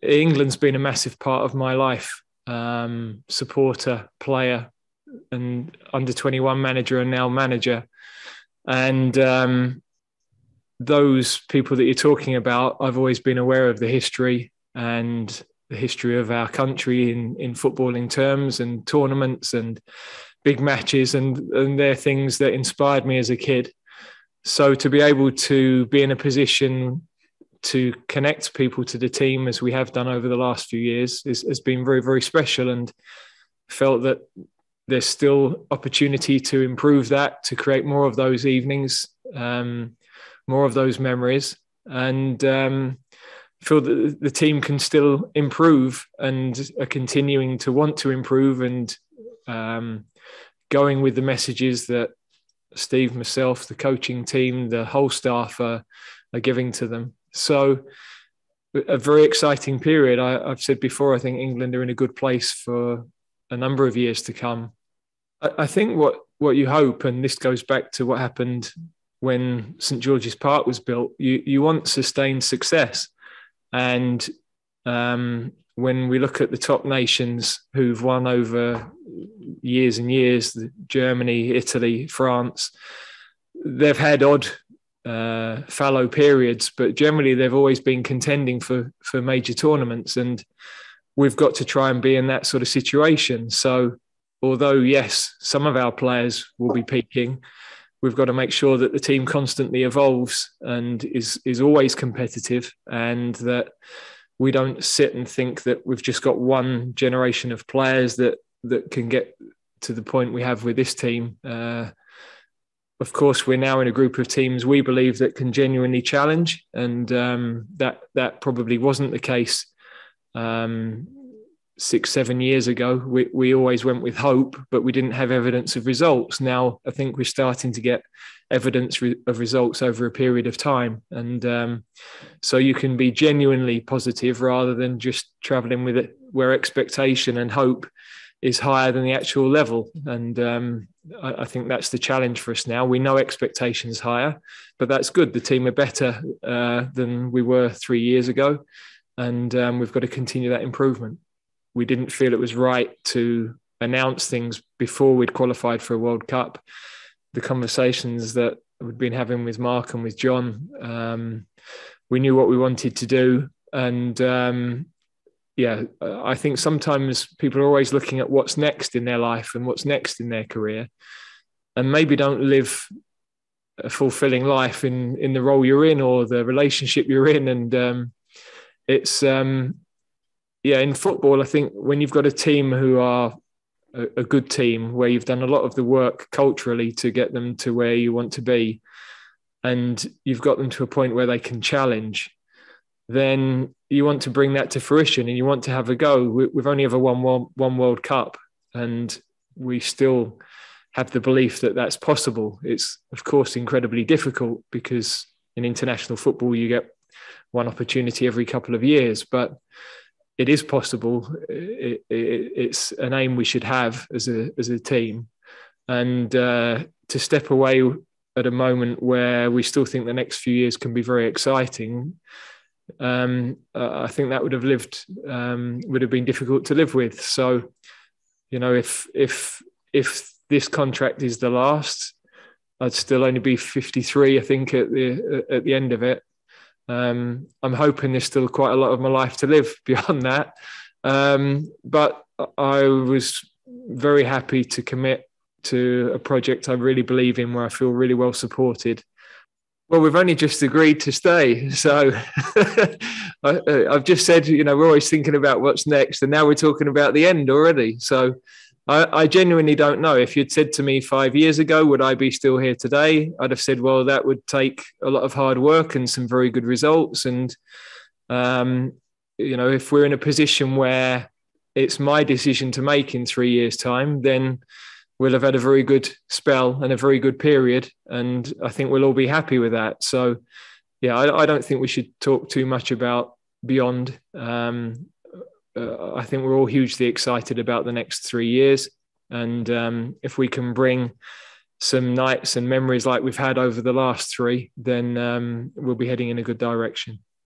England's been a massive part of my life. Supporter, player, and under 21 manager, and now manager. And those people that you're talking about, I've always been aware of the history and the history of our country in footballing terms and tournaments and big matches, and they're things that inspired me as a kid. So to be able to be in a position to connect people to the team as we have done over the last few years has been very, very special, and felt that there's still opportunity to improve that, to create more of those evenings, more of those memories, and feel that the team can still improve and are continuing to want to improve, and going with the messages that Steve, myself, the coaching team, the whole staff are giving to them. So a very exciting period. I've said before, I think England are in a good place for a number of years to come. I think what you hope, and this goes back to what happened when St George's Park was built, you want sustained success. And when we look at the top nations who've won over years and years, Germany, Italy, France, they've had odd fallow periods, but generally they've always been contending for major tournaments, and we've got to try and be in that sort of situation. So although, yes, some of our players will be peaking, we've got to make sure that the team constantly evolves and is always competitive, and that we don't sit and think that we've just got one generation of players that can get to the point we have with this team. Of course, we're now in a group of teams we believe that can genuinely challenge, and that probably wasn't the case 6-7 years ago. We always went with hope, but we didn't have evidence of results. Now I think we're starting to get evidence of results over a period of time, and so you can be genuinely positive rather than just travelling with it where expectation and hope is higher than the actual level. And I think that's the challenge for us now. We know expectations higher, but that's good. The team are better than we were 3 years ago, and we've got to continue that improvement. We didn't feel it was right to announce things before we'd qualified for a World Cup. The conversations that we'd been having with Mark and with John, we knew what we wanted to do. And I think sometimes people are always looking at what's next in their life and what's next in their career, and maybe don't live a fulfilling life in the role you're in or the relationship you're in. And it's... in football, I think when you've got a team who are a good team, where you've done a lot of the work culturally to get them to where you want to be, and you've got them to a point where they can challenge, then you want to bring that to fruition and you want to have a go. We've only ever won one World Cup, and we still have the belief that that's possible. It's, of course, incredibly difficult because in international football, you get one opportunity every couple of years, but it is possible. It's an aim we should have as a team, and to step away at a moment where we still think the next few years can be very exciting, I think that would have been difficult to live with. So, if this contract is the last, I'd still only be 53, I think, at the end of it. I'm hoping there's still quite a lot of my life to live beyond that. But I was very happy to commit to a project I really believe in, where I feel really well supported. Well, we've only just agreed to stay. So I've just said, we're always thinking about what's next, and now we're talking about the end already. So I genuinely don't know. If you'd said to me 5 years ago, would I be still here today? I'd have said, well, that would take a lot of hard work and some very good results. And, if we're in a position where it's my decision to make in 3 years' time, then we'll have had a very good spell and a very good period. And I think we'll all be happy with that. So, I don't think we should talk too much about beyond. I think we're all hugely excited about the next 3 years. And if we can bring some nights and memories like we've had over the last three, then we'll be heading in a good direction.